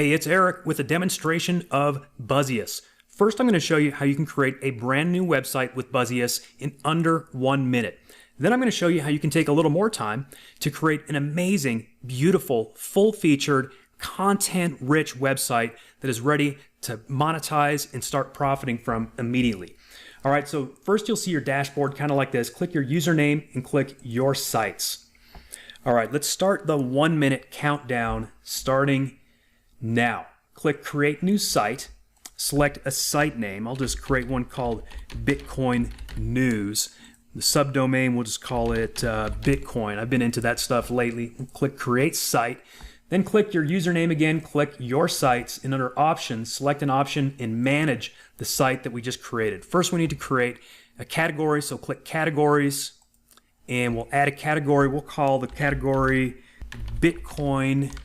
Hey, it's Eric with a demonstration of Buzzious. First, I'm going to show you how you can create a brand new website with Buzzious in under 1 minute. Then I'm going to show you how you can take a little more time to create an amazing, beautiful, full-featured, content-rich website that is ready to monetize and start profiting from immediately. All right, so first you'll see your dashboard kind of like this. Click your username and click your sites. All right, let's start the 1 minute countdown starting now. Click Create New Site. Select a site name. I'll just create one called Bitcoin News. The subdomain, we'll just call it Bitcoin. I've been into that stuff lately. Click Create Site. Then click your username again. Click Your Sites. And under Options, select an option and manage the site that we just created. First, we need to create a category. So click Categories. And we'll add a category. We'll call the category Bitcoin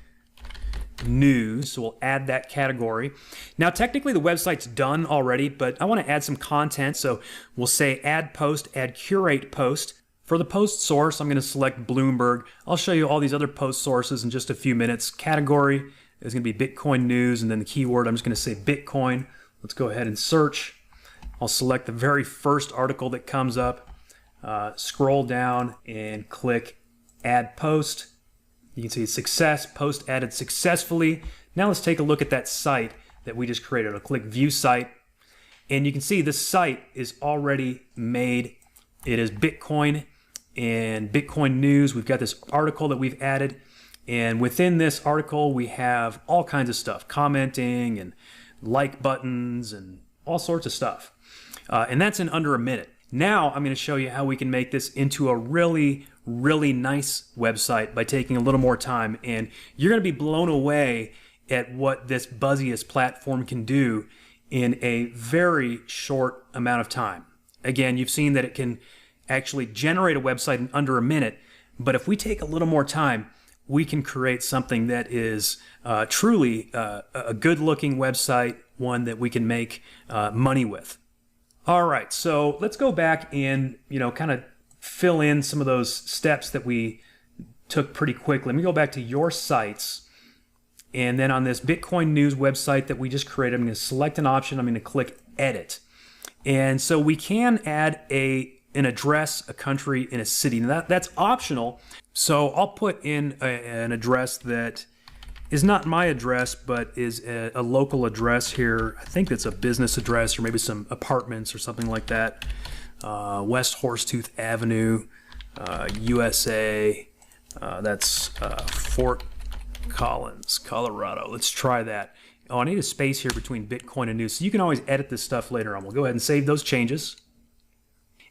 News. So we'll add that category. Now, technically the website's done already, but I want to add some content. So we'll say add post, add curate post. For the post source, I'm going to select Bloomberg. I'll show you all these other post sources in just a few minutes. Category is going to be Bitcoin News, and then the keyword, I'm just going to say Bitcoin. Let's go ahead and search. I'll select the very first article that comes up. Scroll down and click Add Post. You can see success, post added successfully. Now let's take a look at that site that we just created. I'll click View Site, and you can see this site is already made. It is Bitcoin and Bitcoin News. We've got this article that we've added, and within this article we have all kinds of stuff, commenting and like buttons and all sorts of stuff. And that's in under a minute. Now I'm going to show you how we can make this into a really nice website by taking a little more time, and you're going to be blown away at what this Buzzious platform can do in a very short amount of time. Again, you've seen that it can actually generate a website in under a minute, but if we take a little more time, we can create something that is truly a good-looking website, one that we can make money with. All right, so let's go back and kind of fill in some of those steps that we took pretty quickly. Let me go back to Your Sites, and then on this Bitcoin News website that we just created, I'm going to select an option. I'm going to click Edit, and so we can add an address, a country, and a city. Now that's optional. So I'll put in an address that is not my address, but is a local address here. I think it's a business address or maybe some apartments or something like that. West Horsetooth Avenue, USA. That's Fort Collins, Colorado. Let's try that. Oh, I need a space here between Bitcoin and News. So you can always edit this stuff later on. We'll go ahead and save those changes.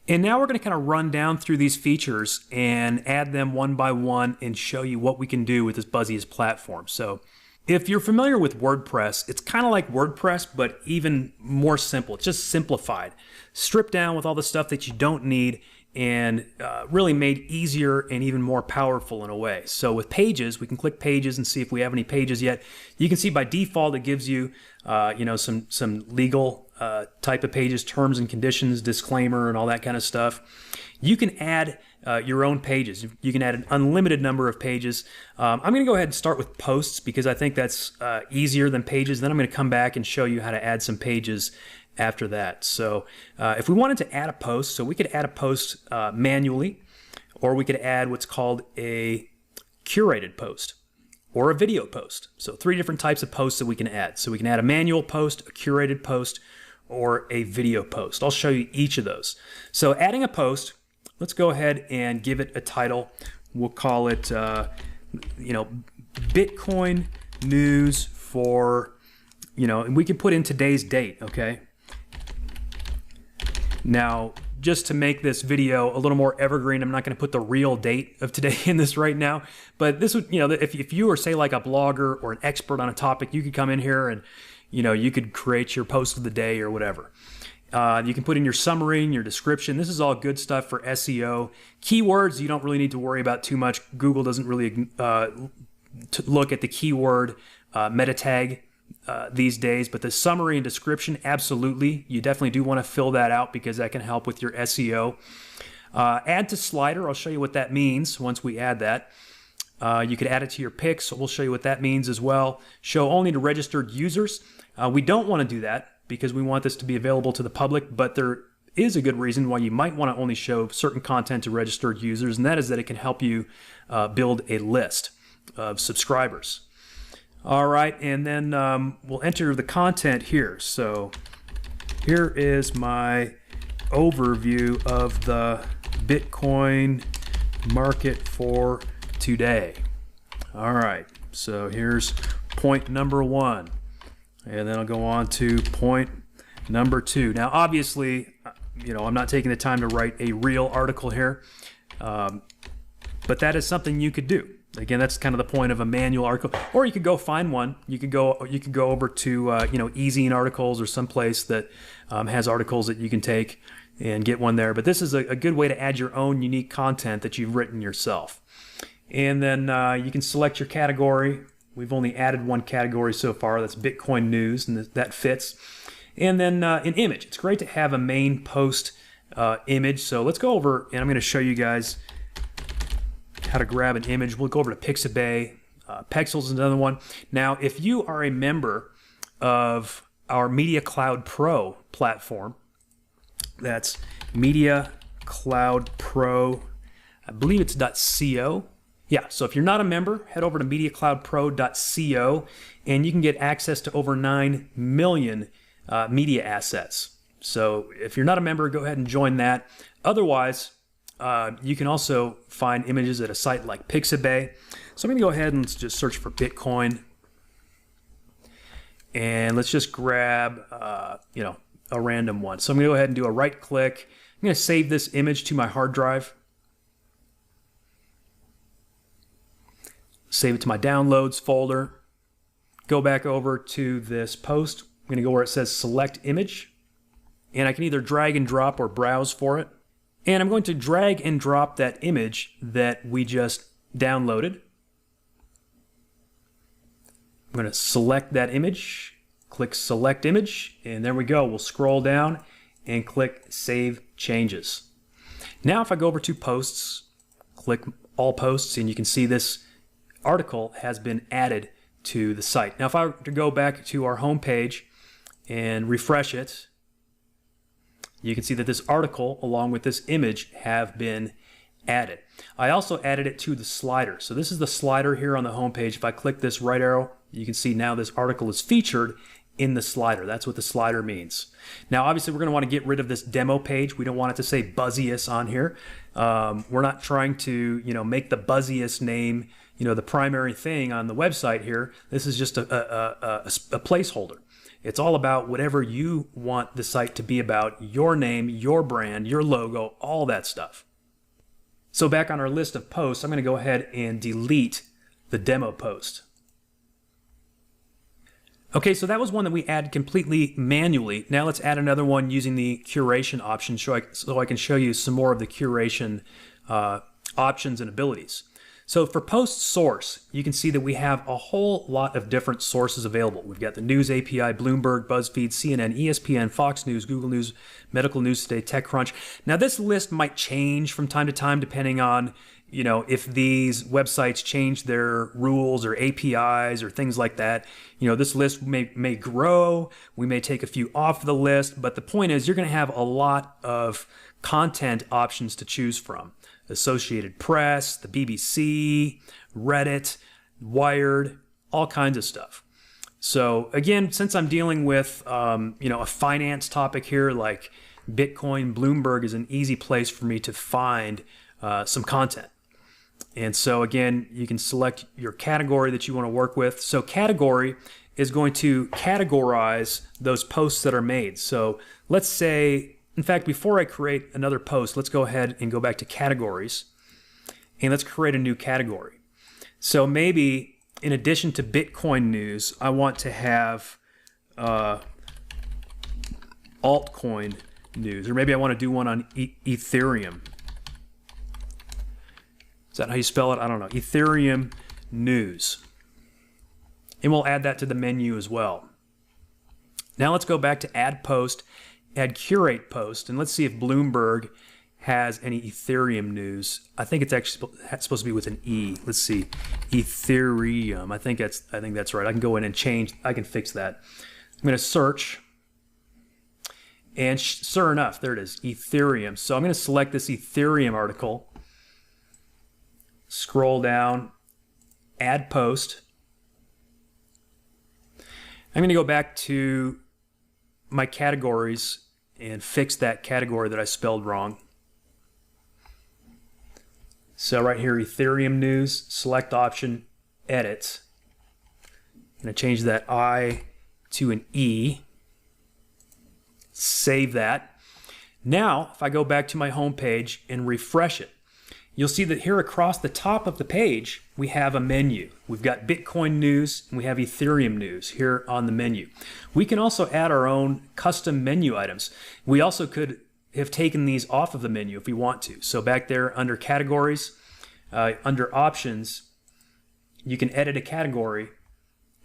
And now we're going to kind of run down through these features and add them one by one and show you what we can do with this Buzzious platform. So if you're familiar with WordPress, it's kind of like WordPress, but even more simple. It's just simplified, stripped down with all the stuff that you don't need, and really made easier and even more powerful in a way. So with Pages, we can click Pages and see if we have any pages yet. You can see by default it gives you, some legal type of pages, terms and conditions, disclaimer, and all that kind of stuff. You can add your own pages. You can add an unlimited number of pages. I'm going to go ahead and start with posts because I think that's easier than pages. Then I'm going to come back and show you how to add some pages after that. So if we wanted to add a post, so we could add a post manually, or we could add what's called a curated post or a video post. So 3 different types of posts that we can add. So we can add a manual post, a curated post, or a video post. I'll show you each of those. So adding a post, let's go ahead and give it a title. We'll call it, Bitcoin News for, and we can put in today's date, okay? Now, just to make this video a little more evergreen, I'm not going to put the real date of today in this right now, but this would, if you were, say, like a blogger or an expert on a topic, you could come in here and, you could create your post of the day or whatever. You can put in your summary and your description. This is all good stuff for SEO. Keywords, you don't really need to worry about too much. Google doesn't really look at the keyword meta tag these days, but the summary and description, absolutely. You definitely do want to fill that out because that can help with your SEO. Add to slider, I'll show you what that means once we add that. You could add it to your picks, so we'll show you what that means as well. Show only to registered users. We don't want to do that because we want this to be available to the public, but there is a good reason why you might want to only show certain content to registered users, and that is that it can help you build a list of subscribers. All right, and then we'll enter the content here. So here is my overview of the Bitcoin market for today. All right, so here's point number 1, and then I'll go on to point number 2. Now, obviously, I'm not taking the time to write a real article here, but that is something you could do. Again, that's kind of the point of a manual article, or you could go find one. You could go over to Easy Articles or someplace that has articles that you can take and get one there. But this is a good way to add your own unique content that you've written yourself. And then you can select your category. We've only added one category so far. That's Bitcoin news, and that fits. And then an image. It's great to have a main post image. So let's go over, and I'm going to show you guys how to grab an image. We'll go over to Pixabay. Pexels is another one. Now, if you are a member of our Media Cloud Pro platform, that's Media Cloud Pro, I believe it's .co. Yeah, so if you're not a member, head over to MediaCloudPro.co, and you can get access to over 9 million media assets. So if you're not a member, go ahead and join that. Otherwise, you can also find images at a site like Pixabay. So I'm going to go ahead and just search for Bitcoin. And let's just grab, a random one. So I'm going to go ahead and do a right click. I'm going to save this image to my hard drive. Save it to my downloads folder. Go back over to this post. I'm going to go where it says select image. And I can either drag and drop or browse for it. And I'm going to drag and drop that image that we just downloaded. I'm going to select that image, click select image, and there we go. We'll scroll down and click save changes. Now if I go over to posts, click all posts, and you can see this article has been added to the site. Now if I were to go back to our home page and refresh it, you can see that this article along with this image have been added. I also added it to the slider. So this is the slider here on the home page. If I click this right arrow, you can see now this article is featured in the slider. That's what the slider means. Now obviously we're going to want to get rid of this demo page. We don't want it to say Buzzious on here. We're not trying to make the Buzzious name the primary thing on the website here. This is just a placeholder. It's all about whatever you want the site to be about, your name, your brand, your logo, all that stuff. So back on our list of posts, I'm going to go ahead and delete the demo post. Okay, so that was one that we added completely manually. Now let's add another one using the curation option so I can show you some more of the curation options and abilities. So for post source, you can see that we have a whole lot of different sources available. We've got the News API, Bloomberg, BuzzFeed, CNN, ESPN, Fox News, Google News, Medical News Today, TechCrunch. Now this list might change from time to time depending on if these websites change their rules or APIs or things like that. This list may grow. We may take a few off the list, but the point is you're going to have a lot of content options to choose from. Associated Press, the BBC, Reddit, Wired, all kinds of stuff. So again, since I'm dealing with a finance topic here like Bitcoin, Bloomberg is an easy place for me to find some content. And so again, you can select your category that you want to work with. So category is going to categorize those posts that are made. So let's say, in fact, before I create another post, let's go ahead and go back to categories and let's create a new category. So maybe in addition to Bitcoin news, I want to have altcoin news, or maybe I want to do one on Ethereum. Is that how you spell it? I don't know. Ethereum news. And we'll add that to the menu as well. Now let's go back to add post, add curate post, and let's see if Bloomberg has any Ethereum news. I think it's actually supposed to be with an E. Let's see, Ethereum. I think that's right. I can go in and change. I can fix that. I'm going to search, and sure enough, there it is, Ethereum. So I'm going to select this Ethereum article. Scroll down, add post. I'm going to go back to my categories and fix that category that I spelled wrong. So right here, Ethereum news, select option, edit. I'm going to change that I to an E. Save that. Now, if I go back to my home page and refresh it, you'll see that here across the top of the page, we have a menu. We've got Bitcoin news and we have Ethereum news here on the menu. We can also add our own custom menu items. We also could have taken these off of the menu if we want to. So back there under categories, under options, you can edit a category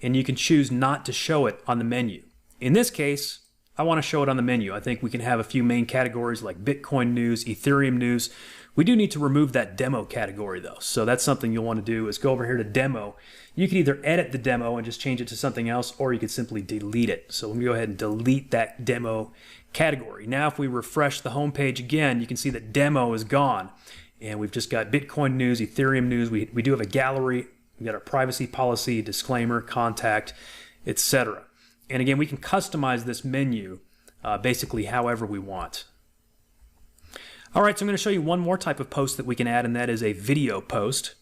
and you can choose not to show it on the menu. In this case, I want to show it on the menu. I think we can have a few main categories like Bitcoin news, Ethereum news. We do need to remove that demo category though. So that's something you'll want to do is go over here to demo. You can either edit the demo and just change it to something else, or you could simply delete it. So let me go ahead and delete that demo category. Now if we refresh the home page again, you can see that demo is gone. And we've just got Bitcoin news, Ethereum news. We do have a gallery. We've got our privacy policy, disclaimer, contact, etc. And again, we can customize this menu basically however we want. All right, so I'm going to show you one more type of post that we can add, and that is a video post.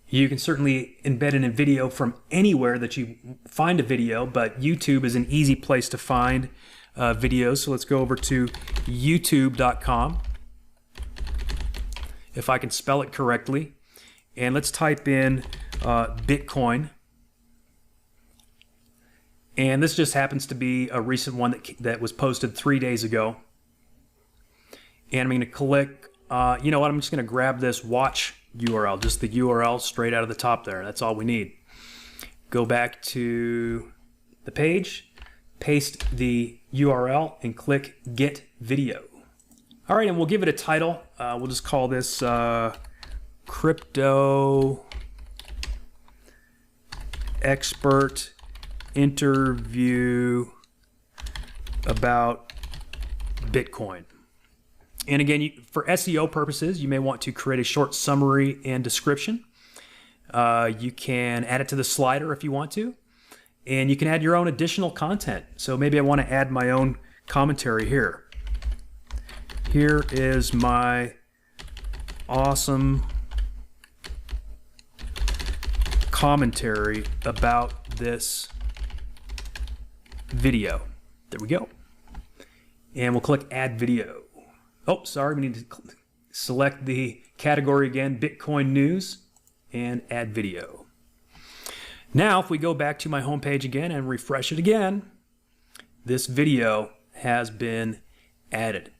You can certainly embed in a video from anywhere that you find a video, but YouTube is an easy place to find videos. So let's go over to youtube.com, if I can spell it correctly. And let's type in Bitcoin. And this just happens to be a recent one that was posted 3 days ago. And I'm going to click, you know what, I'm just going to grab this watch URL, just the URL straight out of the top there. That's all we need. Go back to the page, paste the URL, and click Get Video. All right, and we'll give it a title. We'll just call this Crypto Expert Interview about Bitcoin. And again, for SEO purposes, you may want to create a short summary and description. You can add it to the slider if you want to. And you can add your own additional content. So maybe I want to add my own commentary here. Here is my awesome commentary about this video. There we go. And we'll click Add Video. Oh, sorry, we need to select the category again, Bitcoin News, and Add Video. Now, if we go back to my home page again and refresh it again, this video has been added.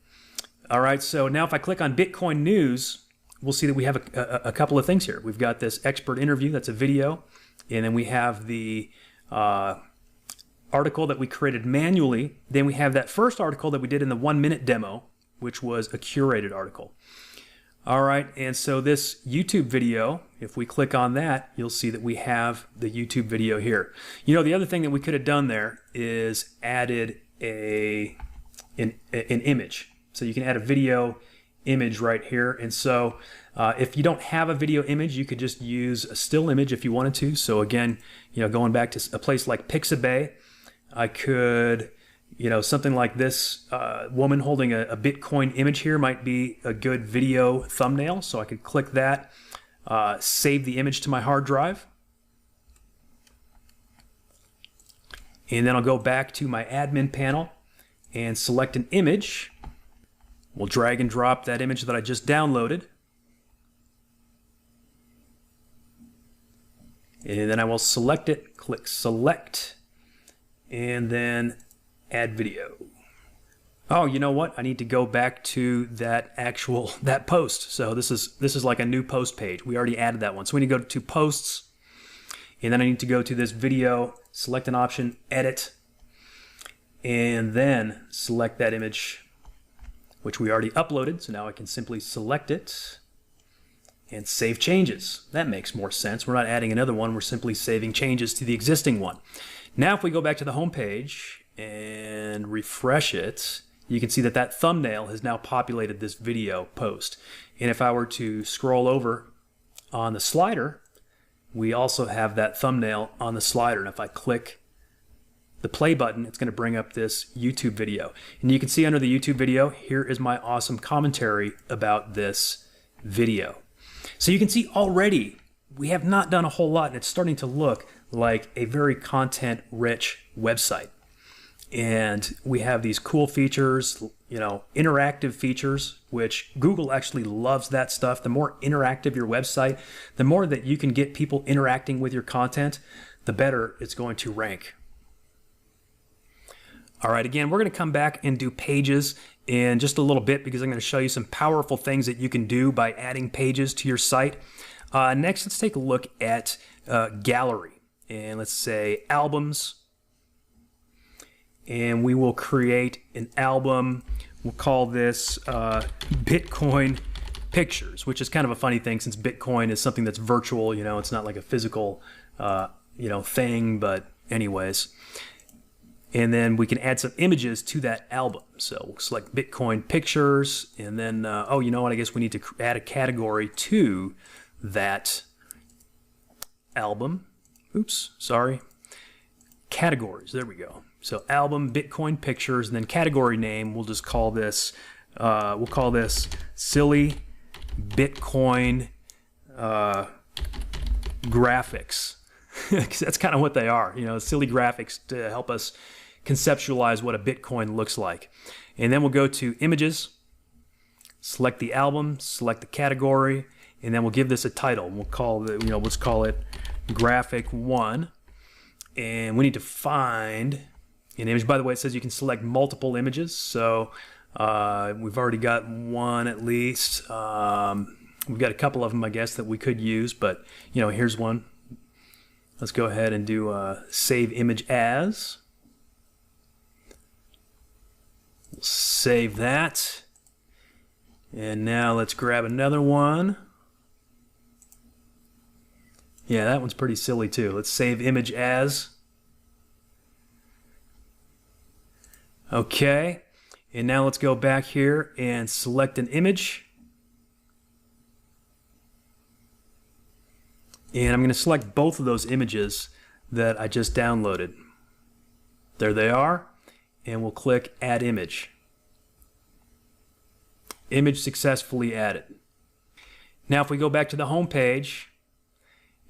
All right, so now if I click on Bitcoin News, we'll see that we have a couple of things here. We've got this expert interview, that's a video, and then we have the article that we created manually. Then we have that first article that we did in the 1-minute demo, which was a curated article. All right, and so this YouTube video, if we click on that, you'll see that we have the YouTube video here. You know, the other thing that we could have done there is added an image. So you can add a video image right here. And so if you don't have a video image, you could just use a still image if you wanted to. So again, you know, going back to a place like Pixabay, I could, you know, something like this woman holding a Bitcoin image here might be a good video thumbnail. So I could click that, save the image to my hard drive. And then I'll go back to my admin panel and select an image. We'll drag and drop that image that I just downloaded. And then I will select it, click Select, and then Add Video. Oh, you know what? I need to go back to that post. So this is like a new post page. We already added that one. So we need to go to Posts, and then I need to go to this video, select an option, Edit, and then select that image which we already uploaded. So now I can simply select it and save changes. That makes more sense. We're not adding another one. We're simply saving changes to the existing one. Now if we go back to the home page and refresh it, you can see that that thumbnail has now populated this video post. And if I were to scroll over on the slider, we also have that thumbnail on the slider. And if I click the play button, it's going to bring up this YouTube video. And you can see under the YouTube video, here is my awesome commentary about this video. So you can see already we have not done a whole lot, and it's starting to look like a very content-rich website. And we have these cool features, you know, interactive features, which Google actually loves that stuff. The more interactive your website, the more that you can get people interacting with your content, the better it's going to rank. All right, again, we're going to come back and do pages in just a little bit because I'm going to show you some powerful things that you can do by adding pages to your site. Next, let's take a look at gallery. And let's say albums. And we will create an album. We'll call this Bitcoin Pictures, which is kind of a funny thing since Bitcoin is something that's virtual. You know, it's not like a physical, thing. But anyways, and then we can add some images to that album. So we'll select Bitcoin Pictures, and then oh, you know what? I guess we need to add a category to that album. Oops, sorry. Categories. There we go. So album, Bitcoin Pictures, and then category name, we'll just call this, Silly Bitcoin Graphics. That's kind of what they are, you know, silly graphics to help us conceptualize what a Bitcoin looks like. And then we'll go to images, select the album, select the category, and then we'll give this a title. We'll call the, let's call it Graphic 1. And we need to find an image. By the way, it says you can select multiple images. So we've already got one at least. We've got a couple of them, I guess, that we could use. But, here's one. Let's go ahead and do save image as. We'll save that. And now let's grab another one. Yeah, that one's pretty silly too. Let's save image as. Okay, and now let's go back here and select an image. And I'm going to select both of those images that I just downloaded. There they are. And we'll click Add Image. Image successfully added. Now if we go back to the home page,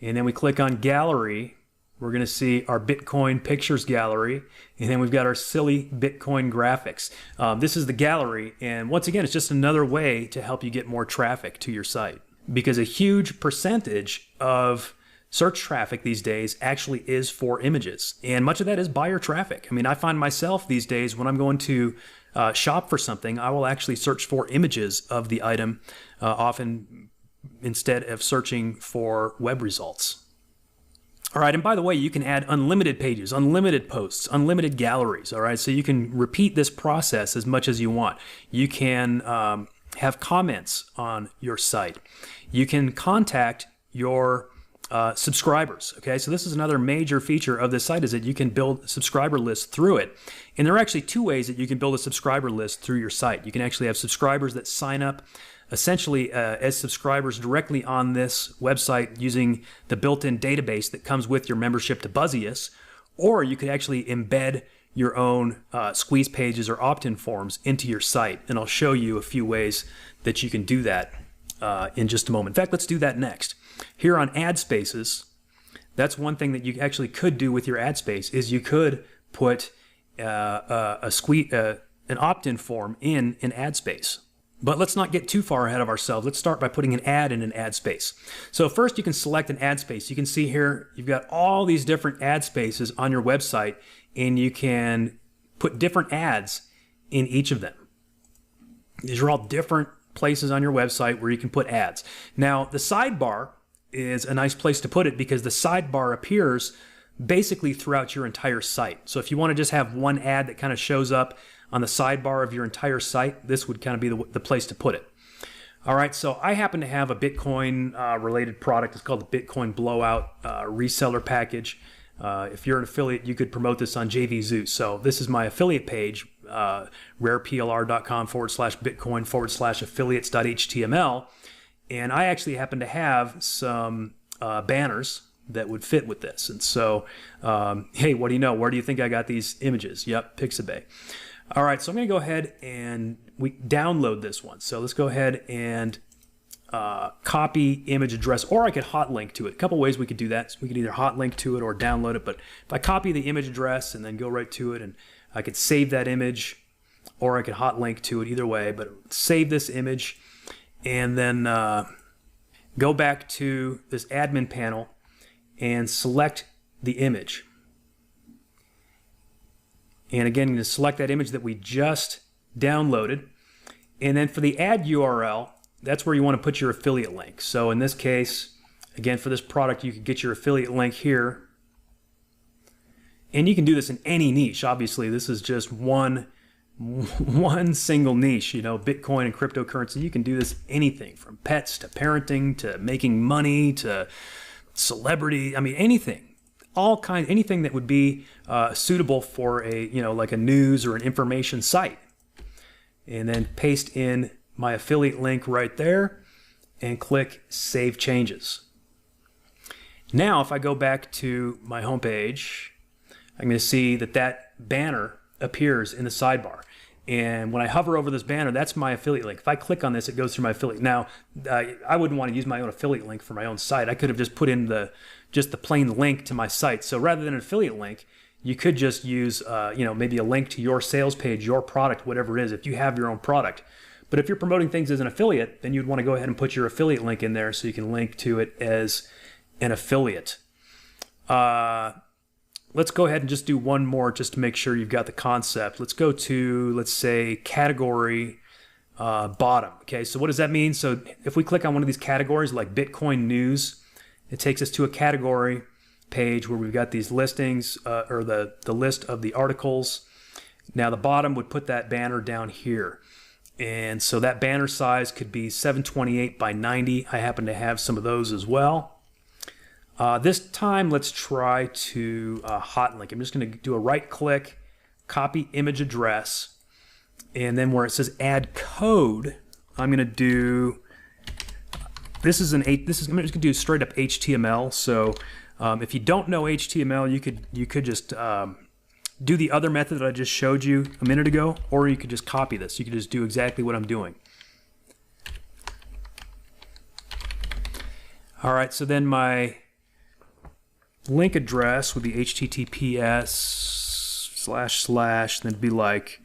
and then we click on Gallery, we're going to see our Bitcoin Pictures gallery, and then we've got our silly Bitcoin graphics. This is the gallery, and once again, it's just another way to help you get more traffic to your site. Because a huge percentage of search traffic these days actually is for images, and much of that is buyer traffic. I mean, I find myself these days when I'm going to shop for something, I will actually search for images of the item, often instead of searching for web results. All right, and by the way, you can add unlimited pages, unlimited posts, unlimited galleries, all right? So you can repeat this process as much as you want. You can have comments on your site. You can contact your subscribers, okay? So this is another major feature of this site, is that you can build subscriber lists through it. And there are actually two ways that you can build a subscriber list through your site. You can actually have subscribers that sign up essentially as subscribers directly on this website using the built-in database that comes with your membership to Buzzious, or you could actually embed your own squeeze pages or opt-in forms into your site. And I'll show you a few ways that you can do that in just a moment. In fact, let's do that next. Here on ad spaces, that's one thing that you actually could do with your ad space, is you could put an opt-in form in an ad space. But let's not get too far ahead of ourselves. Let's start by putting an ad in an ad space. So first you can select an ad space. You can see here you've got all these different ad spaces on your website, and you can put different ads in each of them. These are all different places on your website where you can put ads. Now the sidebar is a nice place to put it, because the sidebar appears basically throughout your entire site. So if you want to just have one ad that kind of shows up on the sidebar of your entire site, this would kind of be the place to put it. All right, so I happen to have a Bitcoin related product. It's called the Bitcoin Blowout Reseller Package. If you're an affiliate, you could promote this on JVZoo. So this is my affiliate page, rareplr.com/bitcoin/affiliates.html. And I actually happen to have some banners that would fit with this. And so, hey, what do you know? Where do you think I got these images? Yep, Pixabay. All right, so I'm going to go ahead and we download this one. So let's go ahead and copy image address, or I could hot link to it. A couple ways we could do that. So we could either hot link to it or download it. But if I copy the image address and then go right to it, and I could save that image, or I could hot link to it, either way. But save this image, and then go back to this admin panel and select the image. And again, you're going to select that image that we just downloaded. And then for the ad URL, that's where you want to put your affiliate link. So in this case, again, for this product, you could get your affiliate link here. And you can do this in any niche. Obviously, this is just one single niche, you know, Bitcoin and cryptocurrency. You can do this anything from pets to parenting to making money to celebrity. I mean, anything. Anything that would be suitable for a, you know, like a news or an information site. And then paste in my affiliate link right there and click Save Changes. Now, if I go back to my homepage, I'm going to see that that banner appears in the sidebar. And when I hover over this banner, that's my affiliate link. If I click on this, it goes through my affiliate. Now, I wouldn't want to use my own affiliate link for my own site. I could have just put in just the plain link to my site. So rather than an affiliate link, you could just use, you know, maybe a link to your sales page, your product, whatever it is, if you have your own product. But if you're promoting things as an affiliate, then you'd want to go ahead and put your affiliate link in there so you can link to it as an affiliate. Let's go ahead and just do one more just to make sure you've got the concept. Let's go to, let's say, category bottom. Okay, so what does that mean? So if we click on one of these categories like Bitcoin News, it takes us to a category page where we've got these listings or the list of the articles. Now the bottom would put that banner down here. And so that banner size could be 728 by 90. I happen to have some of those as well. This time, let's try to hot link. I'm just going to do a right click, copy image address, and then where it says add code, I'm going to do, I'm just going to do straight up HTML. So if you don't know HTML, you could just do the other method that I just showed you a minute ago, or you could just copy this. You could just do exactly what I'm doing. All right, so then my link address would be https:// then it'd be like,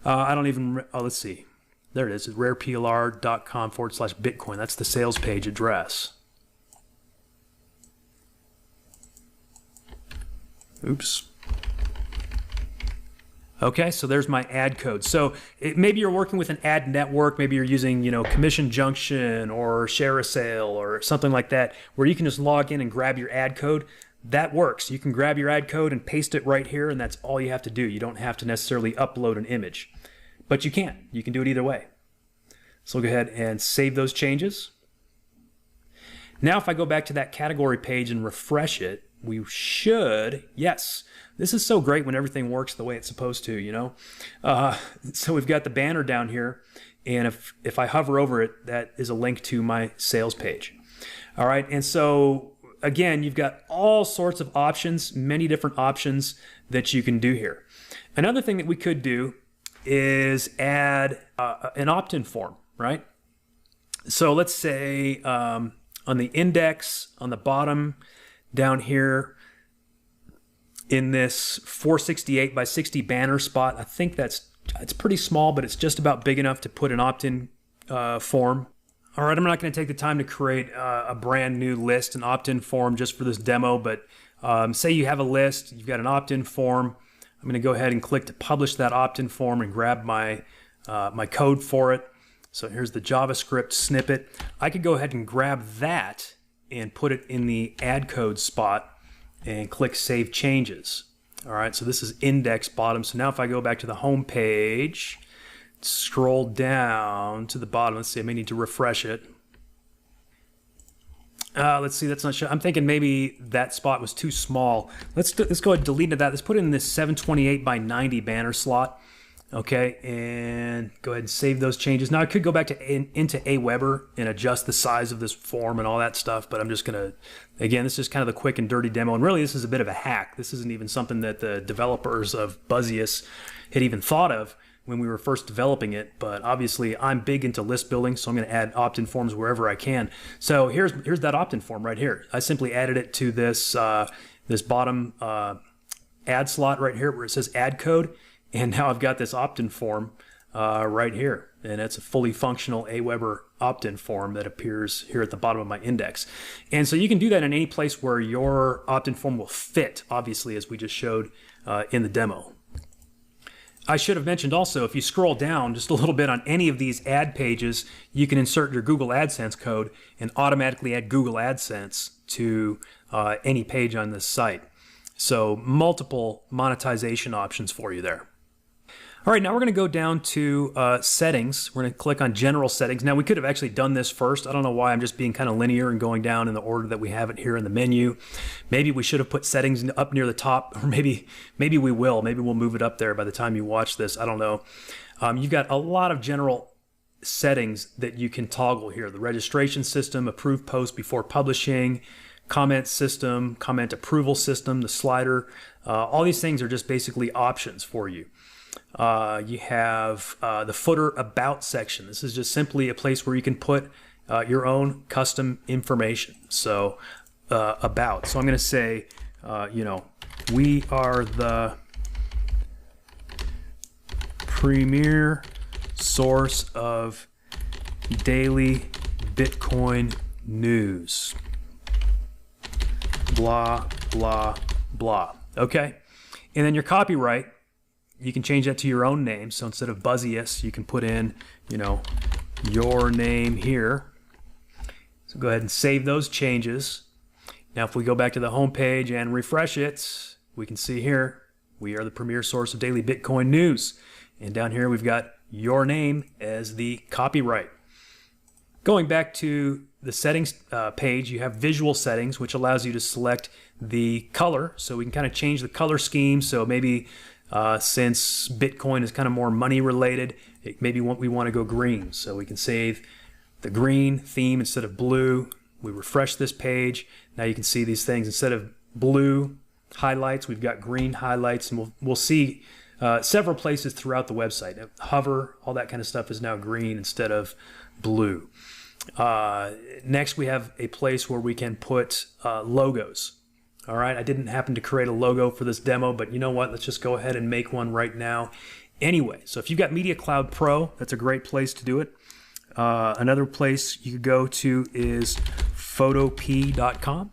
I don't even, let's see. There it is, it's rareplr.com/Bitcoin. That's the sales page address. Oops. Okay, so there's my ad code. So maybe you're working with an ad network, maybe you're using, you know, Commission Junction or Share a Sale or something like that, where you can just log in and grab your ad code. That works. You can grab your ad code and paste it right here, and that's all you have to do. You don't have to necessarily upload an image, but you can. You can do it either way. So we'll go ahead and save those changes. Now, if I go back to that category page and refresh it, we should, yes, this is so great when everything works the way it's supposed to, you know. So we've got the banner down here, and if I hover over it, that is a link to my sales page. All right, and so again, you've got all sorts of options, many different options that you can do here. Another thing that we could do is add an opt-in form, right? So let's say on the index, on the bottom down here, in this 468 by 60 banner spot, I think it's pretty small, but it's just about big enough to put an opt-in form. All right, I'm not going to take the time to create a brand new list, an opt-in form just for this demo, but say you have a list, you've got an opt-in form. I'm going to go ahead and click to publish that opt-in form and grab my code for it. So here's the JavaScript snippet. I could go ahead and grab that and put it in the add code spot and click Save Changes. All right, so this is index bottom. So now if I go back to the home page, scroll down to the bottom, let's see, I may need to refresh it. Let's see, that's not sure. I'm thinking maybe that spot was too small. Let's go ahead and delete that. Let's put it in this 728 by 90 banner slot. Okay, and go ahead and save those changes. Now I could go back to into Aweber and adjust the size of this form and all that stuff, but I'm just gonna, again, this is kind of the quick and dirty demo, and really this is a bit of a hack. This isn't even something that the developers of Buzzious had even thought of when we were first developing it, but obviously I'm big into list building, so I'm gonna add opt-in forms wherever I can. So here's that opt-in form right here. I simply added it to this, this bottom add slot right here where it says add code. And now I've got this opt-in form right here. And it's a fully functional Aweber opt-in form that appears here at the bottom of my index. And so you can do that in any place where your opt-in form will fit, obviously, as we just showed in the demo. I should have mentioned also, if you scroll down just a little bit on any of these ad pages, you can insert your Google AdSense code and automatically add Google AdSense to any page on this site. So multiple monetization options for you there. All right, now we're going to go down to settings. We're going to click on general settings. Now we could have actually done this first. I don't know why I'm just being kind of linear and going down in the order that we have it here in the menu. Maybe we should have put settings up near the top, or maybe we will. Maybe we'll move it up there by the time you watch this. I don't know. You've got a lot of general settings that you can toggle here. The registration system, approve post before publishing, comment system, comment approval system, the slider. All these things are just basically options for you. You have the footer about section. This is just simply a place where you can put your own custom information. So about. So I'm going to say, you know, we are the premier source of daily Bitcoin news. Blah, blah, blah. Okay? And then your copyright, you can change that to your own name. So instead of Buzzious, you can put in, you know, your name here. So go ahead and save those changes. Now if we go back to the home page and refresh it, we can see here, we are the premier source of daily Bitcoin news. And down here we've got your name as the copyright. Going back to the settings page, you have visual settings, which allows you to select the color. So we can kind of change the color scheme. So maybe since Bitcoin is kind of more money related, maybe we want to go green. So we can save the green theme instead of blue. We refresh this page. Now you can see these things. Instead of blue highlights, we've got green highlights, and we'll see several places throughout the website. Hover, all that kind of stuff is now green instead of blue. Next, we have a place where we can put logos. All right, I didn't happen to create a logo for this demo, but you know what? Let's just go ahead and make one right now. Anyway, so if you've got Media Cloud Pro, that's a great place to do it. Another place you could go to is photop.com.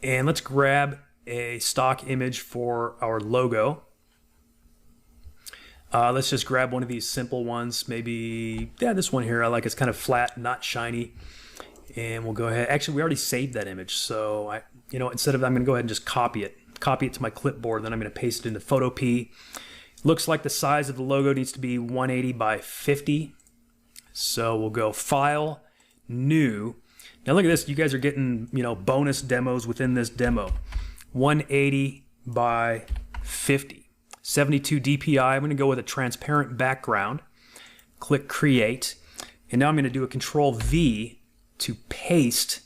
And let's grab a stock image for our logo. Let's just grab one of these simple ones. Maybe, yeah, this one here. I like it's kind of flat, not shiny. And we'll go ahead. Actually, we already saved that image. So, you know, instead of, I'm going to go ahead and just copy it to my clipboard. Then I'm going to paste it into Photop. Looks like the size of the logo needs to be 180 by 50. So we'll go File, New. Now look at this. You guys are getting, you know, bonus demos within this demo. 180 by 50. 72 DPI. I'm going to go with a transparent background. Click Create. And now I'm going to do a Control V to paste.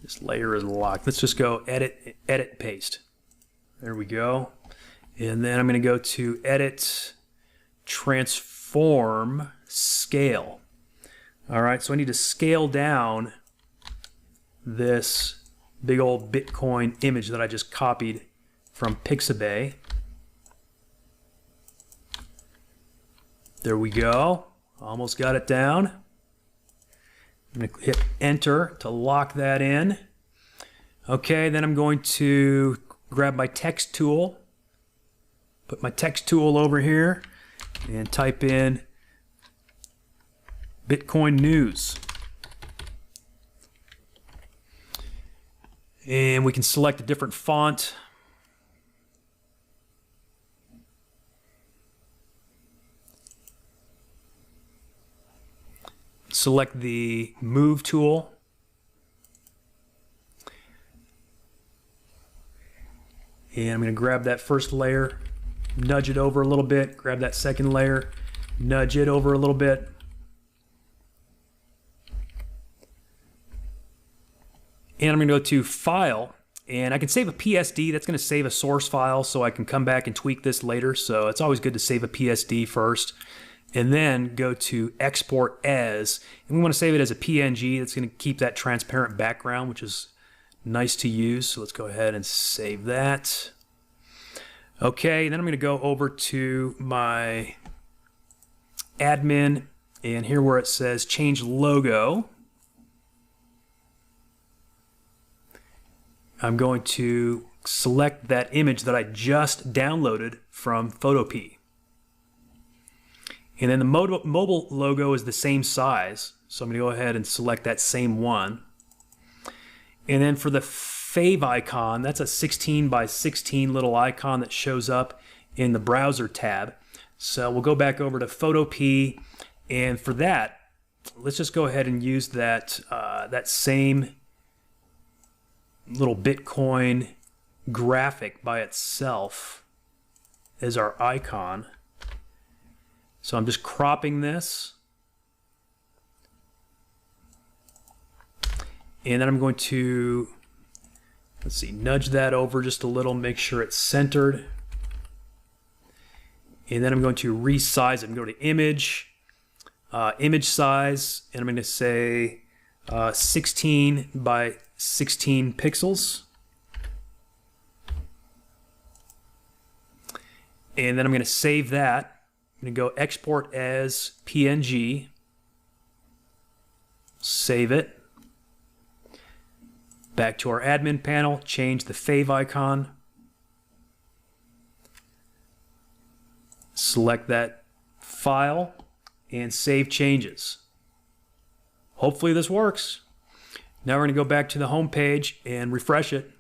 This layer is locked. Let's just go edit, paste. There we go. And then I'm going to go to Edit, Transform, Scale. All right, so I need to scale down this big old Bitcoin image that I just copied from Pixabay. There we go. Almost got it down. I'm going to hit Enter to lock that in. Okay, then I'm going to grab my text tool, put my text tool over here, and type in Bitcoin news. And we can select a different font. Select the Move tool. And I'm going to grab that first layer, nudge it over a little bit, grab that second layer, nudge it over a little bit. And I'm going to go to File, and I can save a PSD. That's going to save a source file, so I can come back and tweak this later. So it's always good to save a PSD first. And then go to Export As, and we want to save it as a PNG. That's going to keep that transparent background, which is nice to use. So let's go ahead and save that. Okay, then I'm going to go over to my admin, and here where it says Change Logo, I'm going to select that image that I just downloaded from Photopea. And then the mobile logo is the same size, so I'm going to go ahead and select that same one. And then for the fave icon, that's a 16 by 16 little icon that shows up in the browser tab. So we'll go back over to Photopea, and for that, let's just go ahead and use that, that same little Bitcoin graphic by itself as our icon. So I'm just cropping this, and then I'm going to, let's see, nudge that over just a little, make sure it's centered. And then I'm going to resize it and go to Image, Image Size, and I'm going to say 16 by 16 pixels. And then I'm going to save that. I'm going to go Export As PNG, save it. Back to our admin panel, change the fave icon. Select that file and save changes. Hopefully this works. Now we're going to go back to the home page and refresh it.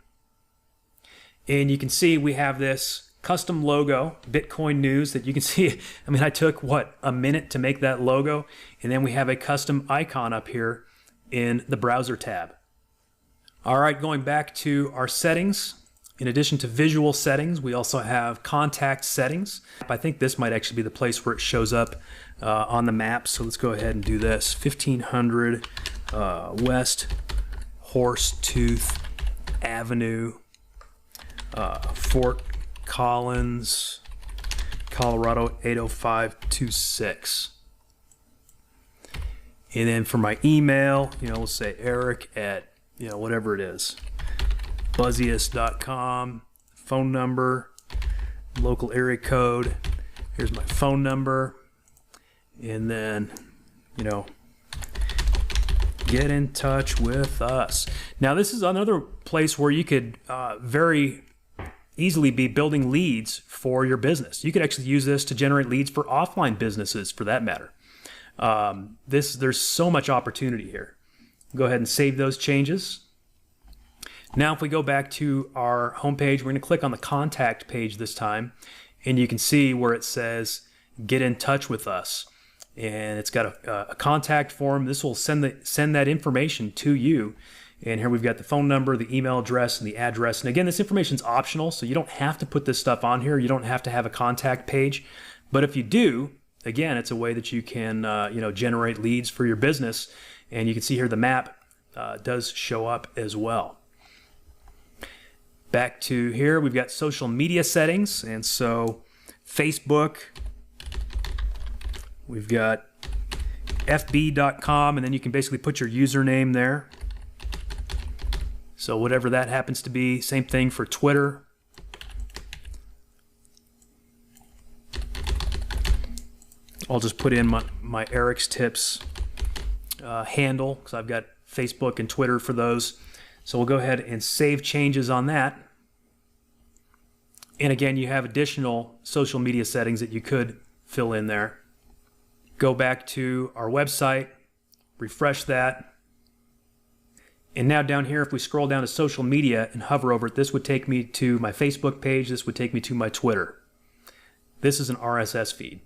And you can see we have this custom logo, Bitcoin News, that you can see. I mean, I took, what, a minute to make that logo, and then we have a custom icon up here in the browser tab. All right, going back to our settings, in addition to visual settings, we also have contact settings. I think this might actually be the place where it shows up on the map, so let's go ahead and do this. 1500 West Horsetooth Avenue, Fort Collins, Colorado 80526. And then for my email, we'll say Eric at, whatever it is, Buzzious.com, phone number, local area code. Here's my phone number. And then, get in touch with us. Now, this is another place where you could very easily be building leads for your business. You could actually use this to generate leads for offline businesses, for that matter. There's so much opportunity here. Go ahead and save those changes. Now, if we go back to our homepage, we're going to click on the contact page this time, and you can see where it says "Get in touch with us," and it's got a contact form. This will send that information to you. And here we've got the phone number, the email address, and the address. And again, this information is optional, so you don't have to put this stuff on here. You don't have to have a contact page. But if you do, again, it's a way that you can generate leads for your business. And you can see here the map does show up as well. Back to here, we've got social media settings. And so Facebook, we've got fb.com, and then you can basically put your username there. So whatever that happens to be. Same thing for Twitter. I'll just put in my Eric's Tips handle, because I've got Facebook and Twitter for those. So we'll go ahead and save changes on that. And again, you have additional social media settings that you could fill in there. Go back to our website, refresh that. And now down here, if we scroll down to social media and hover over it, this would take me to my Facebook page. This would take me to my Twitter. This is an RSS feed.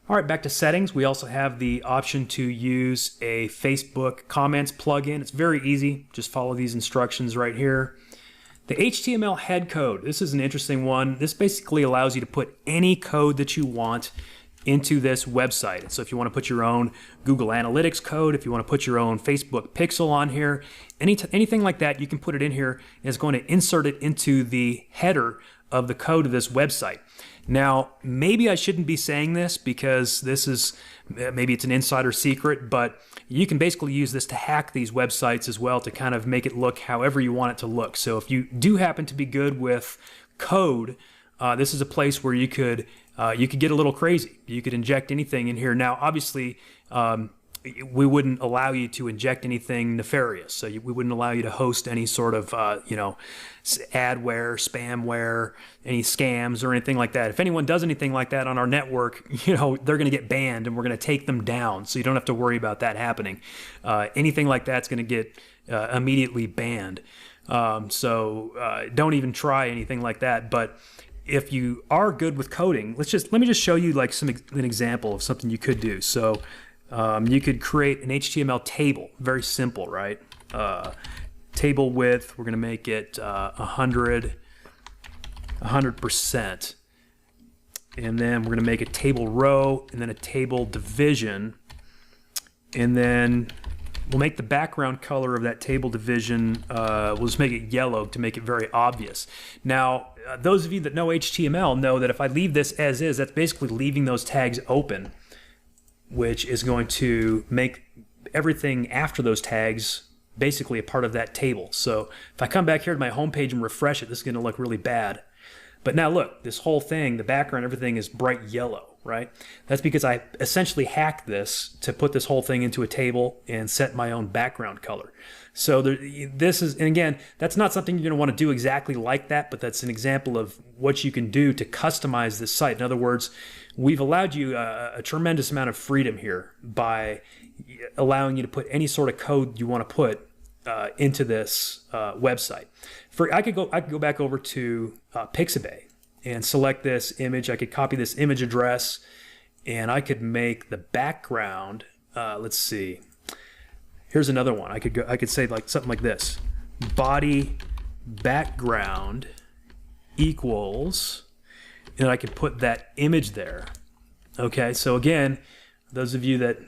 All right, back to settings. We also have the option to use a Facebook comments plugin. It's very easy. Just follow these instructions right here. The HTML head code. This is an interesting one. This basically allows you to put any code that you want into this website. So if you want to put your own Google Analytics code, if you want to put your own Facebook pixel on here, anything like that, you can put it in here, and it's going to insert it into the header of the code of this website. Now, maybe I shouldn't be saying this because this is, maybe it's an insider secret, but you can basically use this to hack these websites as well to kind of make it look however you want it to look. So if you do happen to be good with code, this is a place where you could get a little crazy. You could inject anything in here. Now, obviously, we wouldn't allow you to inject anything nefarious. So we wouldn't allow you to host any sort of, adware, spamware, any scams or anything like that. If anyone does anything like that on our network, they're going to get banned and we're going to take them down. So you don't have to worry about that happening. Anything like that's going to get immediately banned. So don't even try anything like that. But if you are good with coding, let me just show you like an example of something you could do. So you could create an HTML table, very simple, right? Table width, we're going to make it 100%. And then we're going to make a table row and then a table division. And then we'll make the background color of that table division, we'll just make it yellow to make it very obvious. Now, those of you that know HTML know that if I leave this as is, that's basically leaving those tags open, which is going to make everything after those tags basically a part of that table. So if I come back here to my home page and refresh it, this is going to look really bad. But now look, this whole thing, the background, everything is bright yellow, right? That's because I essentially hacked this to put this whole thing into a table and set my own background color. So this is, and again, that's not something you're going to want to do exactly like that, but that's an example of what you can do to customize this site. In other words, we've allowed you a tremendous amount of freedom here by allowing you to put any sort of code you want to put into this website. I could go back over to Pixabay and select this image. I could copy this image address, and I could make the background. Let's see. Here's another one. I could say like something like this: body background equals, and I could put that image there. Okay, so again, those of you that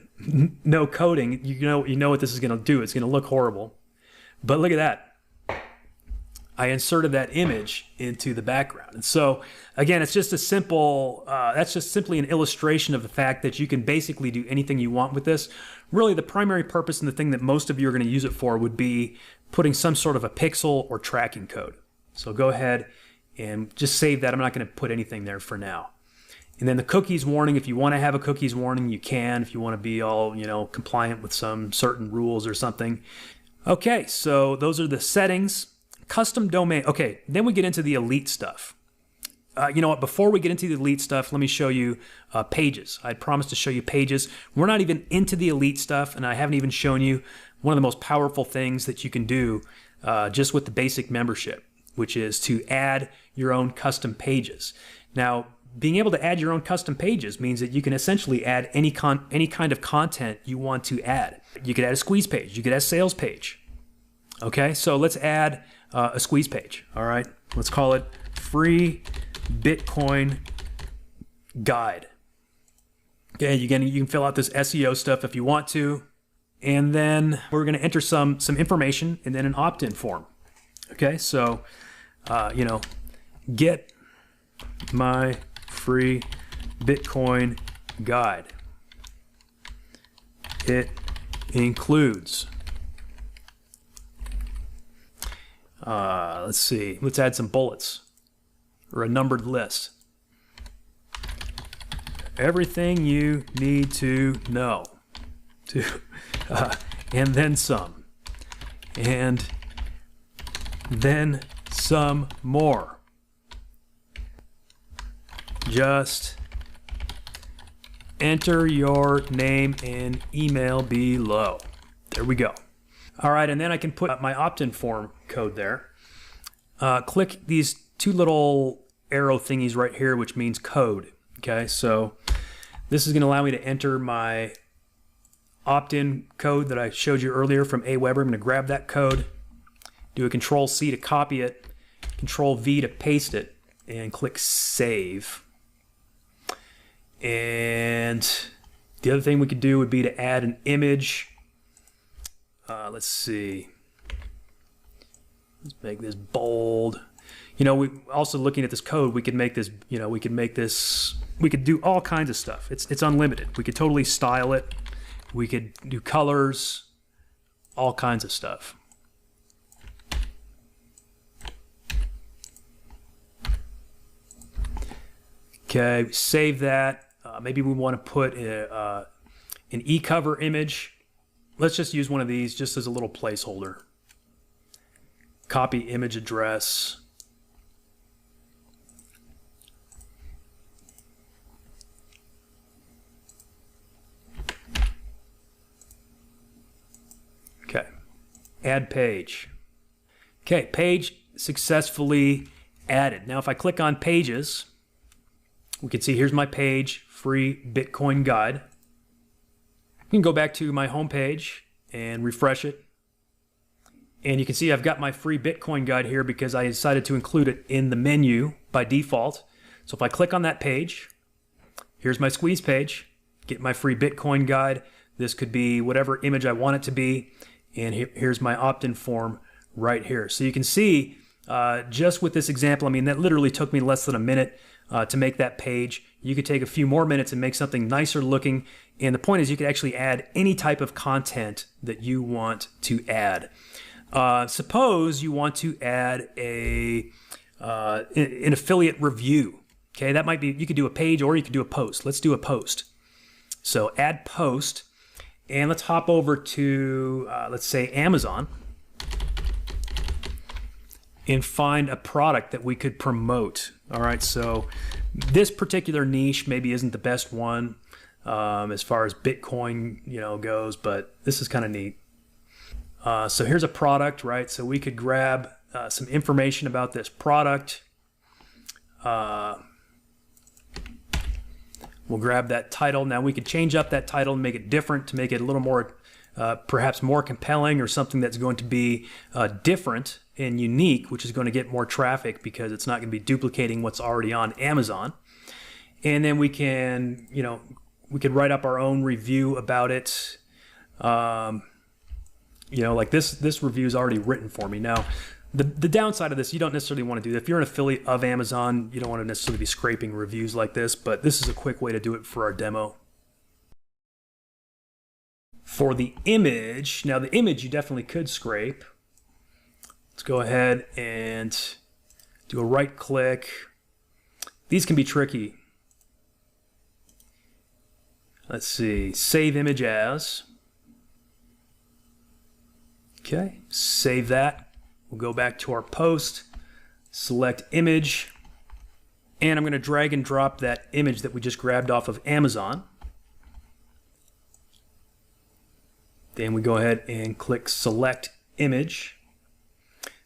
know coding, you know what this is going to do. It's going to look horrible, but look at that. I inserted that image into the background. And so again, it's just a simple, that's just simply an illustration of the fact that you can basically do anything you want with this. Really, the primary purpose and the thing that most of you are going to use it for would be putting some sort of a pixel or tracking code. So go ahead and just save that. I'm not going to put anything there for now. And then the cookies warning, if you want to have a cookies warning, you can, if you want to be all, compliant with some certain rules or something. Okay, so those are the settings. Custom domain. Okay, then we get into the elite stuff. You know what? Before we get into the elite stuff, let me show you pages. I promised to show you pages. We're not even into the elite stuff, and I haven't even shown you one of the most powerful things that you can do just with the basic membership, which is to add your own custom pages. Now, being able to add your own custom pages means that you can essentially add any kind of content you want to add. You could add a squeeze page. You could add a sales page. Okay, so let's add a squeeze page. All right, let's call it free Bitcoin guide. Okay, you can fill out this SEO stuff if you want to, and then we're going to enter some information and then an opt-in form. Okay, so get my free Bitcoin guide. It includes. Let's see. Let's add some bullets or a numbered list. Everything you need to know. And then some. And then some more. Just enter your name and email below. There we go. All right, and then I can put my opt-in form code there. Click these two little arrow thingies right here, which means code. Okay, so this is going to allow me to enter my opt-in code that I showed you earlier from Aweber. I'm going to grab that code, do a Control-C to copy it, Control-V to paste it, and click Save. And the other thing we could do would be to add an image. Let's see. Let's make this bold. You know, we also looking at this code, we could make this, you know, we could do all kinds of stuff. It's unlimited. We could totally style it. We could do colors, all kinds of stuff. Okay, save that. Maybe we want to put an e-cover image. Let's just use one of these just as a little placeholder. Copy image address. Okay, add page. Okay, page successfully added. Now if I click on pages, we can see here's my page, free Bitcoin guide. I can go back to my home page and refresh it. And you can see I've got my free Bitcoin guide here because I decided to include it in the menu by default. So if I click on that page, here's my squeeze page, get my free Bitcoin guide. This could be whatever image I want it to be. And here's my opt-in form right here. So you can see just with this example, I mean, that literally took me less than a minute to make that page. You could take a few more minutes and make something nicer looking. And the point is you could actually add any type of content that you want to add. Suppose you want to add an affiliate review. Okay, that might be, you could do a page or you could do a post. Let's do a post. So add post, and let's hop over to, let's say Amazon, and find a product that we could promote. All right, so this particular niche maybe isn't the best one as far as Bitcoin, you know, goes, but this is kind of neat. So here's a product, right? So we could grab some information about this product. We'll grab that title. Now we could change up that title and make it different to make it a little more, perhaps more compelling, or something that's going to be different and unique, which is going to get more traffic because it's not going to be duplicating what's already on Amazon. And then we can, you know, we could write up our own review about it. You know, like this review is already written for me. Now, the downside of this, you don't necessarily want to do that. If you're an affiliate of Amazon, you don't want to necessarily be scraping reviews like this, but this is a quick way to do it for our demo. For the image, now the image you definitely could scrape. Let's go ahead and do a right click. These can be tricky. Let's see, save image as. Okay, save that. We'll go back to our post, select image, and I'm going to drag and drop that image that we just grabbed off of Amazon. Then we go ahead and click select image.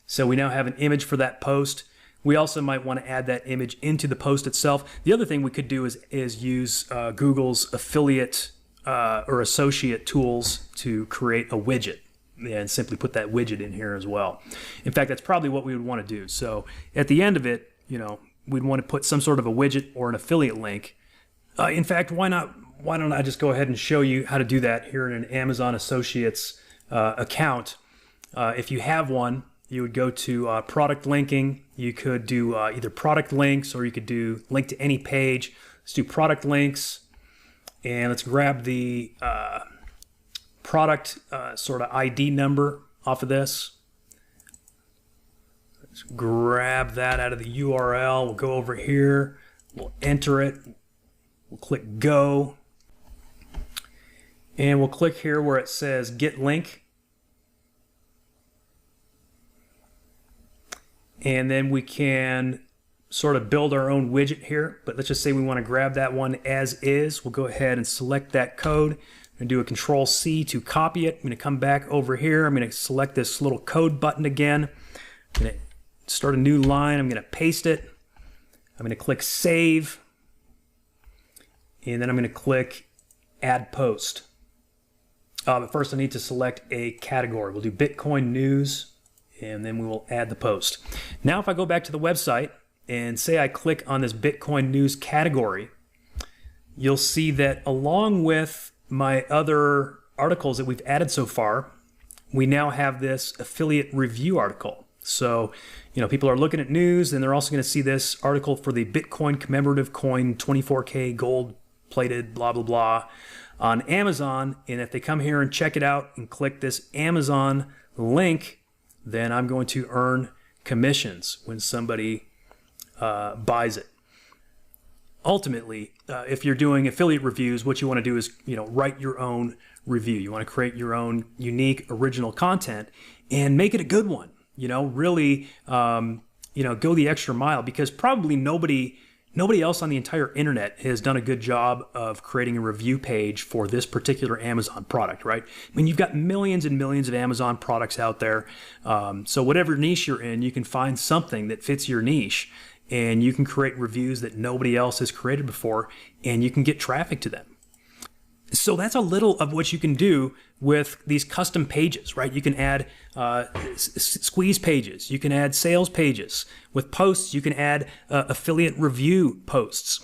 So we now have an image for that post. We also might want to add that image into the post itself. The other thing we could do is use Google's affiliate or associate tools to create a widget, and simply put that widget in here as well. In fact, that's probably what we would want to do. So at the end of it, you know, we'd want to put some sort of a widget or an affiliate link. In fact, why don't I just go ahead and show you how to do that here in an Amazon Associates account. If you have one, you would go to product linking. You could do either product links, or you could do link to any page. Let's do product links, and let's grab the product sort of ID number off of this. Let's grab that out of the URL. We'll go over here. We'll enter it. We'll click go. And we'll click here where it says get link. And then we can sort of build our own widget here. But let's just say we want to grab that one as is. We'll go ahead and select that code. I'm going to do a Control C to copy it. I'm going to come back over here. I'm going to select this little code button again. I'm going to start a new line. I'm going to paste it. I'm going to click Save. And then I'm going to click Add Post. But first I need to select a category. We'll do Bitcoin News, and then we will add the post. Now if I go back to the website and say I click on this Bitcoin News category, you'll see that along with my other articles that we've added so far, we now have this affiliate review article. So, people are looking at news, and they're also going to see this article for the Bitcoin commemorative coin, 24K gold plated, blah, blah, blah, on Amazon. And if they come here and check it out and click this Amazon link, then I'm going to earn commissions when somebody buys it. Ultimately, if you're doing affiliate reviews, what you want to do is, write your own review. You want to create your own unique, original content and make it a good one. Really, go the extra mile, because probably nobody else on the entire internet has done a good job of creating a review page for this particular Amazon product, right? I mean, you've got millions and millions of Amazon products out there. So whatever niche you're in, you can find something that fits your niche, and you can create reviews that nobody else has created before, and you can get traffic to them. So that's a little of what you can do with these custom pages, right? You can add squeeze pages. You can add sales pages. With posts, you can add affiliate review posts.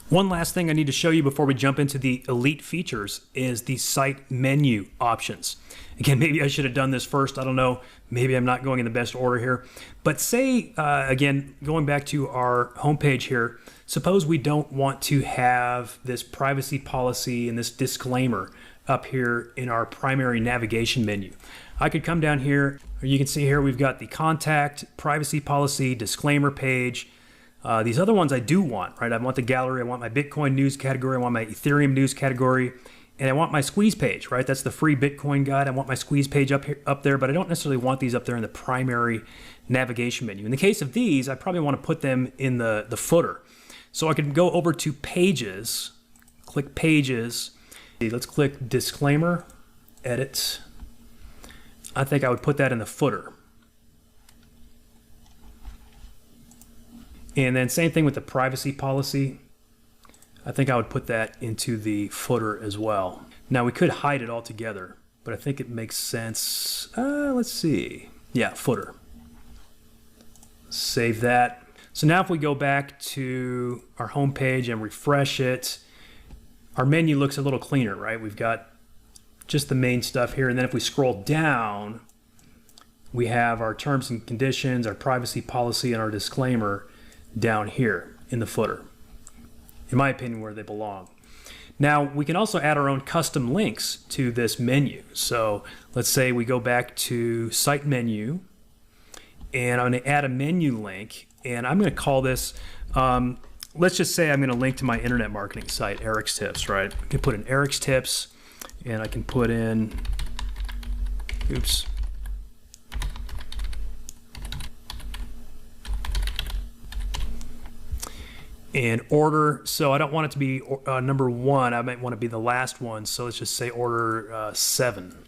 One last thing I need to show you before we jump into the elite features is the site menu options. Again, maybe I should have done this first. I don't know. Maybe I'm not going in the best order here. But say, again, going back to our homepage here, suppose we don't want to have this privacy policy and this disclaimer up here in our primary navigation menu. I could come down here, or you can see here we've got the contact, privacy policy, disclaimer page. These other ones I do want, right? I want the gallery, I want my Bitcoin news category, I want my Ethereum news category, and I want my squeeze page, right? That's the free Bitcoin guide. I want my squeeze page up there, but I don't necessarily want these up there in the primary navigation menu. In the case of these, I probably want to put them in the footer. So I could go over to Pages, click Pages. Let's click Disclaimer, Edit. I think I would put that in the footer. And then same thing with the privacy policy. I think I would put that into the footer as well. Now we could hide it altogether, but I think it makes sense. Let's see. Yeah, footer. Save that. So now if we go back to our home page and refresh it, our menu looks a little cleaner, right? We've got just the main stuff here. And then if we scroll down, we have our terms and conditions, our privacy policy, and our disclaimer down here in the footer. In my opinion, where they belong. Now, we can also add our own custom links to this menu. So let's say we go back to Site Menu, and I'm going to add a menu link, and I'm going to call this, let's just say I'm going to link to my internet marketing site, Eric's Tips, right? I can put in Eric's Tips, and I can put in, oops. And order, so I don't want it to be number 1, I might want to be the last one, so let's just say order 7.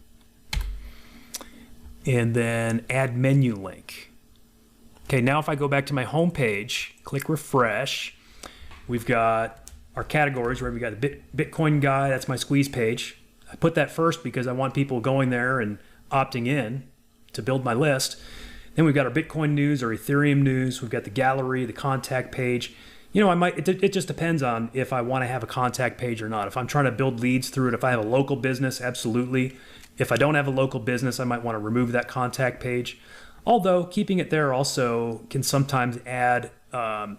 And then add menu link. Okay, now if I go back to my home page, click refresh, we've got our categories, right? We've got the Bitcoin guide, that's my squeeze page. I put that first because I want people going there and opting in to build my list. Then we've got our Bitcoin news, our Ethereum news, we've got the gallery, the contact page. You know, it just depends on if I want to have a contact page or not. If I'm trying to build leads through it, if I have a local business, absolutely. If I don't have a local business, I might want to remove that contact page. Although keeping it there also can sometimes add a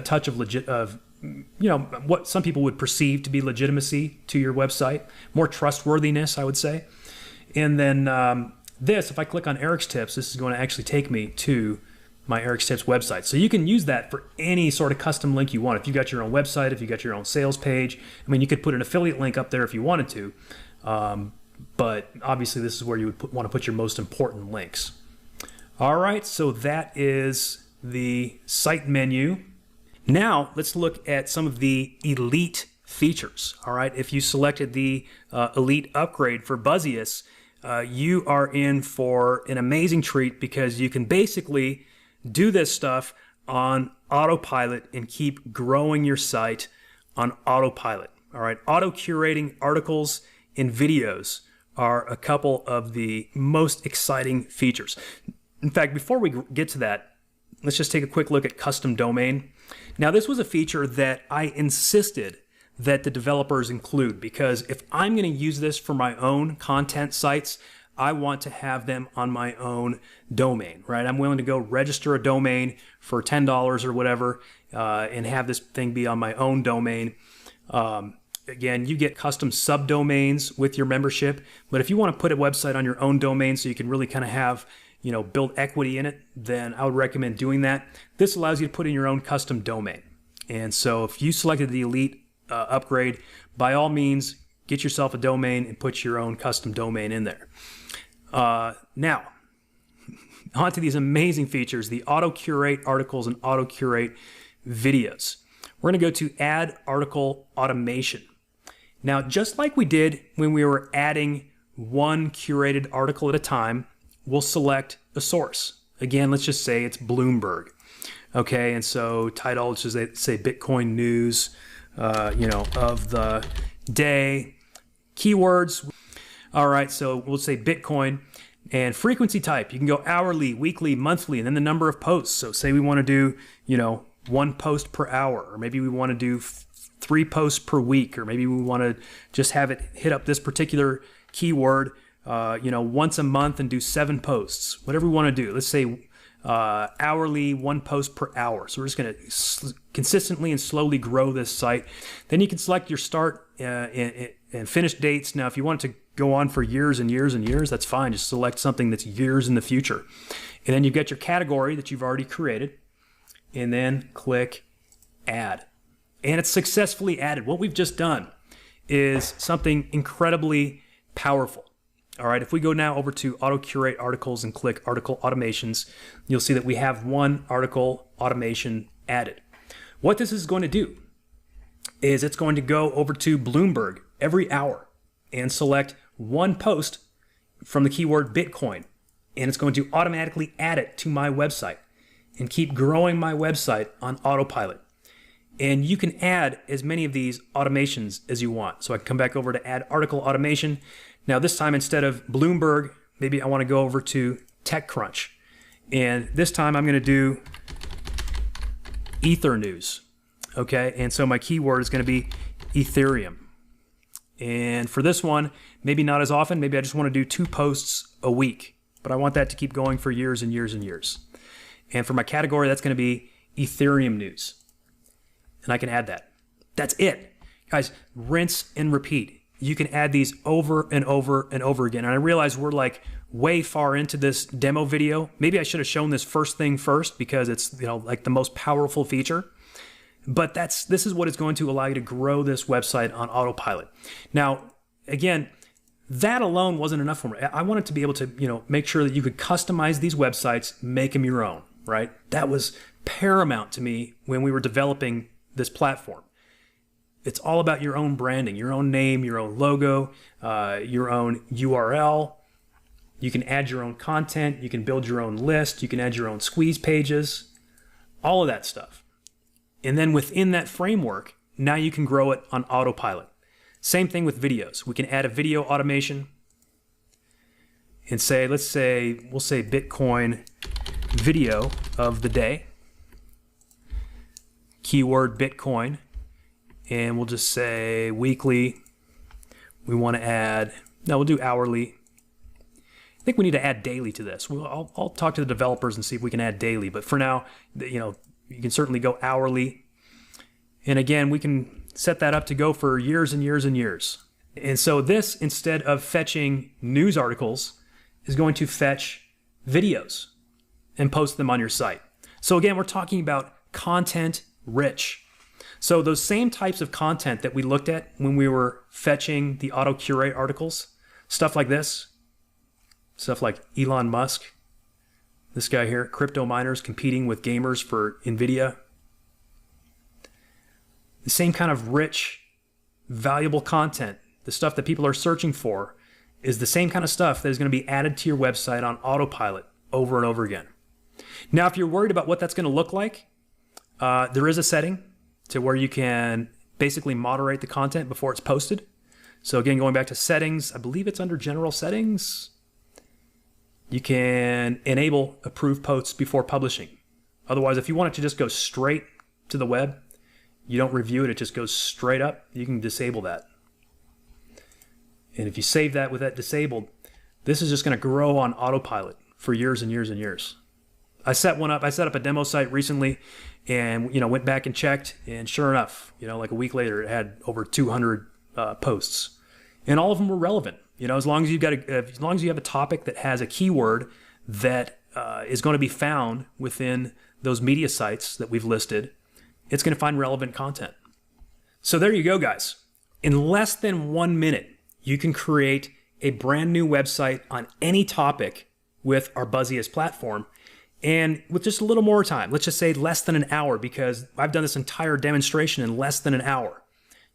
touch of what some people would perceive to be legitimacy to your website, more trustworthiness, I would say. And then if I click on Eric's Tips, this is going to actually take me to my Eric's Tips website. So you can use that for any sort of custom link you want. If you got your own website, if you got your own sales page, I mean, you could put an affiliate link up there if you wanted to. But obviously this is where you would want to put your most important links. All right, so that is the site menu. Now let's look at some of the elite features. All right, if you selected the Elite upgrade for Buzzious, you are in for an amazing treat because you can basically do this stuff on autopilot and keep growing your site on autopilot. All right, auto-curating articles and videos are a couple of the most exciting features. In fact, before we get to that, let's just take a quick look at custom domain. Now, this was a feature that I insisted that the developers include because if I'm going to use this for my own content sites, I want to have them on my own domain, right? I'm willing to go register a domain for $10 or whatever and have this thing be on my own domain. Again, you get custom subdomains with your membership, but if you want to put a website on your own domain so you can really kind of have, build equity in it, then I would recommend doing that. This allows you to put in your own custom domain. And so if you selected the Elite upgrade, by all means, get yourself a domain and put your own custom domain in there. Now, on to these amazing features, the auto-curate articles and auto-curate videos. We're going to go to Add Article Automation. Now, just like we did when we were adding one curated article at a time, we'll select a source. Again, let's just say it's Bloomberg. Okay, and so title, let's just say Bitcoin news, of the day. Keywords, all right, so we'll say Bitcoin. And frequency type, you can go hourly, weekly, monthly, and then the number of posts. So say we want to do, 1 post per hour, or maybe we want to do 3 posts per week, or maybe we want to just have it hit up this particular keyword, once a month and do 7 posts, whatever we want to do. Let's say hourly, 1 post per hour. So we're just going to consistently and slowly grow this site. Then you can select your start and finish dates. Now, if you want it to go on for years and years and years, that's fine. Just select something that's years in the future. And then you get your category that you've already created, and then click Add. And it's successfully added. What we've just done is something incredibly powerful. All right, if we go now over to auto-curate articles and click Article Automations, you'll see that we have one article automation added. What this is going to do is it's going to go over to Bloomberg every hour and select one post from the keyword Bitcoin, and it's going to automatically add it to my website and keep growing my website on autopilot. And you can add as many of these automations as you want. So I can come back over to Add Article Automation. Now this time, instead of Bloomberg, maybe I want to go over to TechCrunch. And this time I'm going to do Ether News. Okay, and so my keyword is going to be Ethereum. And for this one, maybe not as often. Maybe I just want to do 2 posts a week. But I want that to keep going for years and years and years. And for my category, that's going to be Ethereum News. And I can add that. That's it. Guys, rinse and repeat. You can add these over and over and over again. And I realize we're like way far into this demo video. Maybe I should have shown this first thing first because it's, like the most powerful feature. But this is what it's going to allow you to grow this website on autopilot. Now, again, that alone wasn't enough for me. I wanted to be able to, make sure that you could customize these websites, make them your own, right? That was paramount to me when we were developing this platform. It's all about your own branding, your own name, your own logo, your own URL. You can add your own content. You can build your own list. You can add your own squeeze pages, all of that stuff. And then within that framework, now you can grow it on autopilot. Same thing with videos. We can add a video automation and say, we'll say Bitcoin video of the day, keyword Bitcoin, and we'll just say weekly. We want to add, we'll do hourly. I think we need to add daily to this. I'll talk to the developers and see if we can add daily, but for now, you can certainly go hourly. And again, we can set that up to go for years and years and years. And so this, instead of fetching news articles, is going to fetch videos and post them on your site. So again, we're talking about content rich. So those same types of content that we looked at when we were fetching the auto-curate articles, stuff like this, stuff like Elon Musk, this guy here, crypto miners competing with gamers for NVIDIA. The same kind of rich valuable content, the stuff that people are searching for, is the same kind of stuff that is going to be added to your website on autopilot over and over again. Now, if you're worried about what that's going to look like, there is a setting to where you can basically moderate the content before it's posted. So again, going back to settings, I believe it's under general settings. You can enable approved posts before publishing. Otherwise, if you want it to just go straight to the web, you don't review it, it just goes straight up, you can disable that. And if you save that with that disabled, this is just going to grow on autopilot for years and years and years. I set up a demo site recently and went back and checked, and sure enough, like a week later, it had over 200 posts. And all of them were relevant. As long as you have a topic that has a keyword that is going to be found within those media sites that we've listed, it's going to find relevant content. So there you go, guys. In less than 1 minute, you can create a brand new website on any topic with our Buzzious platform. And with just a little more time, let's just say less than an hour, because I've done this entire demonstration in less than an hour,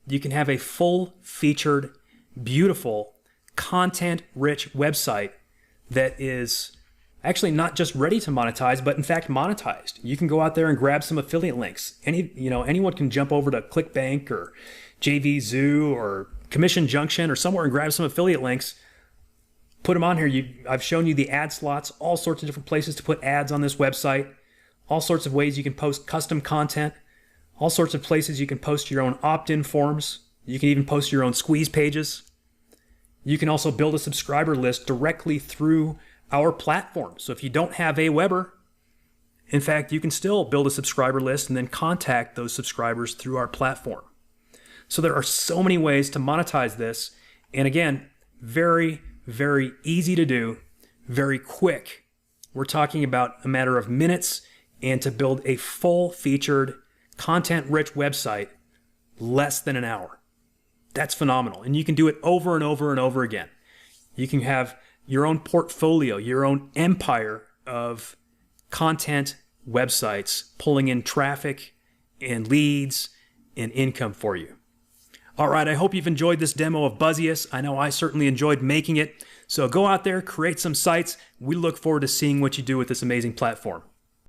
you can have a full-featured, beautiful, content-rich website that is actually not just ready to monetize, but in fact monetized. You can go out there and grab some affiliate links. Anyone can jump over to ClickBank or JVZoo or Commission Junction or somewhere and grab some affiliate links. Put them on here. I've shown you the ad slots, all sorts of different places to put ads on this website, all sorts of ways you can post custom content, all sorts of places you can post your own opt-in forms. You can even post your own squeeze pages. You can also build a subscriber list directly through our platform. So if you don't have Aweber, in fact, you can still build a subscriber list and then contact those subscribers through our platform. So there are so many ways to monetize this. And again, very, very easy to do, very quick. We're talking about a matter of minutes, and to build a full-featured, content-rich website, less than an hour. That's phenomenal. And you can do it over and over and over again. You can have your own portfolio, your own empire of content websites pulling in traffic and leads and income for you. All right, I hope you've enjoyed this demo of Buzzious. I know I certainly enjoyed making it. So go out there, create some sites. We look forward to seeing what you do with this amazing platform.